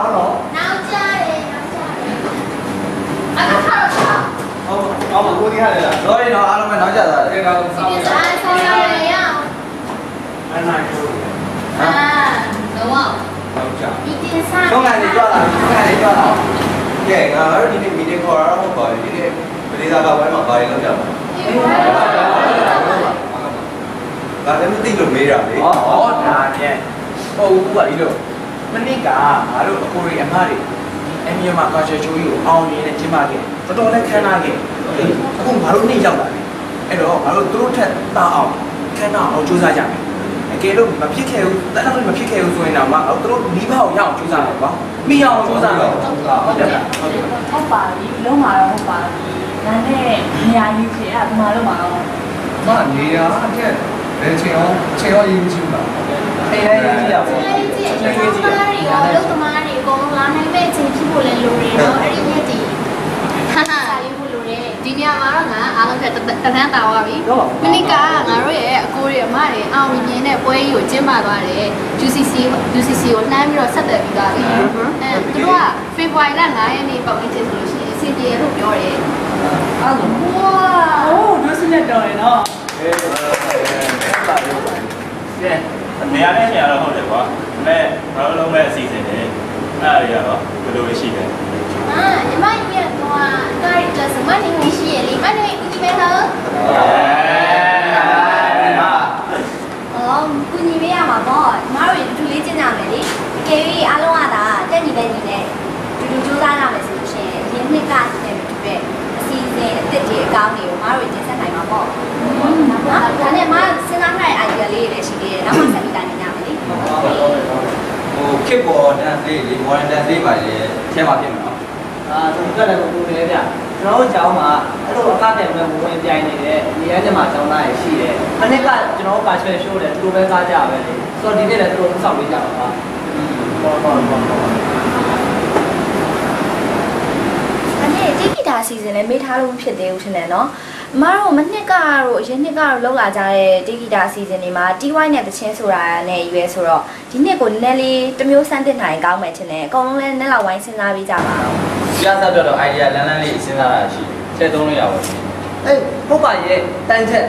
ဘောနော်နောက်ကြတယ်အခါခါတော့အော်ကိုဒီဟာလေလားတော့ရင်တော့အားလုံးပဲနောက်ကျသွားတယ်ဒါတော့ဆောင်းရရတယ်ရအောင်အဲ့နိုင်ကိုတော့နောက်ကျဒီတင်စားတော့ငါလေးကြွလာကဲငါတို့ဒီနေ့မီဒီခေါ်ရတော့ပါဒီနေ့ပရိသတ်ကဝိုင်းမှာဘာတွေလုပ်ကြပါဒါလည်းမသိလို့မေးတာလေဟောဒါနဲ့ဟုတ်ဘူးပါဒီလိုမနစ်ကငါတို့အကိုရီအမတွေအမြင်မှာကာချေချိုးကြီးကိုအောင်ရင်းနဲ့ကျင်းပခဲ့တော်တော်လေးခမ်းနားခဲ့အခုငါတို့နေ့ရောက်လာပြီအဲ့တော့ငါတို့သူတို့ထက်တာအောင်ခမ်းနားအောင်ကြိုးစားကြမယ်အကယ်လို့မဖြစ်ခဲ့ဘူးတက်တော့မဖြစ်ခဲ့ဘူးဆိုရင်တော့ငါတို့နီးပါးအောင်ရအောင်ကြိုးစားမယ်ကွာမိအောင်ကြိုးစားမယ်ဟုတ်ပါပြီလုံးမှာတော့ဟုတ်ပါပြီဒါနဲ့နေရာကြီးဖြစ်အဲ့ဒါမှလုံးမှာတော့မနေရအထက်ဘယ်ချိန်အောင်ရေးကြည့်ပါအိမ်လေးရေးကြည့်ရပါဘူးအဲ့ဒီအလုပ်သမားတွေအကုန်လုံးလာနိုင်မဲ့အချိန်ဖြစ်ဖို့လည်းလိုတယ်နော်အဲ့ဒီရက်ဒီဟာဟာလေးဖို့လိုတယ်ဒီညမှာတော့ငါအားလုံးကတန်းတာသွားပြီမနစ်ကငါတို့ရဲ့အကိုတွေအမတွေအောင်မြင်တဲ့ပွဲကြီးကိုကျင်းပသွားတယ် UCC ကိုနှမ်းပြီးတော့ဆက်သွယ်ပြီးသွားပြီအဲသူတို့က February လ9 ရက်နေ့ပေါ့ဒီချင်းဆိုလို့ရှိရင်အစီအပြေလို့ပြောတယ်အဲ့လိုဝါအိုးဒုစနဲ့တော်ရနော်နေရာနဲ့နေရာတော့ဟုတ်တယ်ကွာဒါပေမဲ့ဘာလို့လုံးမဲ့အစီအစဉ်တွေအဲ့ဒါတွေကတော့ဘယ်လိုရှိလဲညီမကြီးကတော့ကာရီကစမနေနေရှိရလေမနေကူညီမဲနော်ကူညီမဲရမှာပေါ့ညီမတို့တူလေးကျင်းကြမယ်လေကယ်ရီအားလုံးကဒါတက်ညီပဲညီနဲ့တူကြိုးစားရမယ်ဆိုလို့ရှိရင်ရင်းနှစ်ကနဲ့တူတဲ့အစီအစဉ်အစ်စ်တွေအကောင်းတွေကိုညီမတို့တင်ဆက်နိုင်မှာပေါ့ဒါနဲ့မစဉ်းစားထားတဲ့ idea လေးတွေလည်းရှိသေးတယ်နောက်မှဆက်ပြီးတိုင်နေကြမယ်လေဟိုခစ်ပေါ်တန်းလေးလေမော်ဒန်တန်းလေးပါလေထဲမှာဖြစ်မှာနော်သူကလည်းကိုယ်လည်းဗျကျွန်တော်တို့ကျောင်းမှာအဲ့လိုအခနဲ့ပဲဝင်ပြိုင်နေတဲ့နေရာကျမှကျောင်းသားတွေရှိတယ်။အနည်းကကျွန်တော်တို့ကာချွဲရှိုးတယ်သူတို့ပဲကားကြပဲလေ။ဆိုတော့ဒီနေ့လည်းသူတို့စောင့်ပေးကြပါပါ။အနေနဲ့တိဂီတာစီစဉ်လည်းမေးထားလို့ဖြစ်သေးဘူးထင်တယ်နော်။အမတို့မနှစ်ကတော့အရင်နှစ်ကတော့လောက်လာကြတဲ့တိဂီတာစီစဉ်တွေမှာ TY နဲ့တချင်းဆိုတာနဲ့ရွေးဆိုတော့ဒီနှစ်ကိုနည်းနည်းလေးတစ်မျိုးစမ်းသစ်နိုင်ကောင်းမယ်ထင်တယ်အကုန်လုံးလည်းနည်းလောက်ဝိုင်းစဉ်းစားပြီးကြပါတော့ပြသတော့ idea လန်းလေးစဉ်းစားတာရှိတယ်ထည့်သုံးလို့ရပါဘူးအေးဟုတ်ပါရဲ့တန်ချက်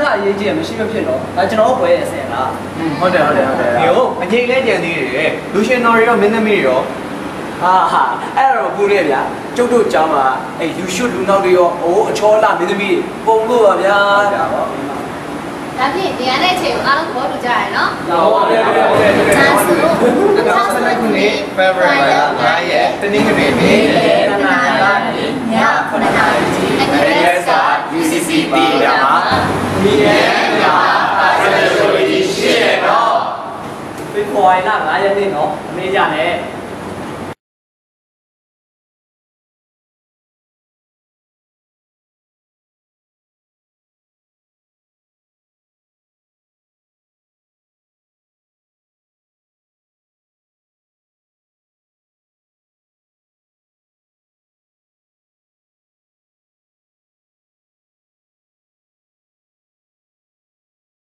ကအရေးကြီးရမရှိမဖြစ်တော့ဒါကျွန်တော်ပွဲရဆင်လားဟုတ်တယ်ဒီဟုတ်အငိမ့်လဲကြံသေးတယ်လူရှင်တော်တွေရောမင်းသမီးတွေရောဟာအဲ့တော့ဘူးလေဗျာကျုပ်တို့ကျောင်းမှာအဲ့ယူရှုလူနောက်တွေရောအိုးအချောလာမင်းသမီးပုံလို့ပါဗျာဒါပေါ့ဒါဖြင့်ဒီကနေ့အချိန်ကိုအားလုံးသဘောတူကြရနော်ဟုတ်ပါတယ်ဒါဆို2019ခုနှစ် February 9 ရက်တနင်္ဂနွေနေ့9 နာရီည9 နာရီNSA UCC တီးတာမှာဒီနေ့ကအဲ့ဒါဆိုရင်ရှင်းတော့ဖေဖော်ဝါရီလ9 ရက်နေ့နော်အမေကြနဲ့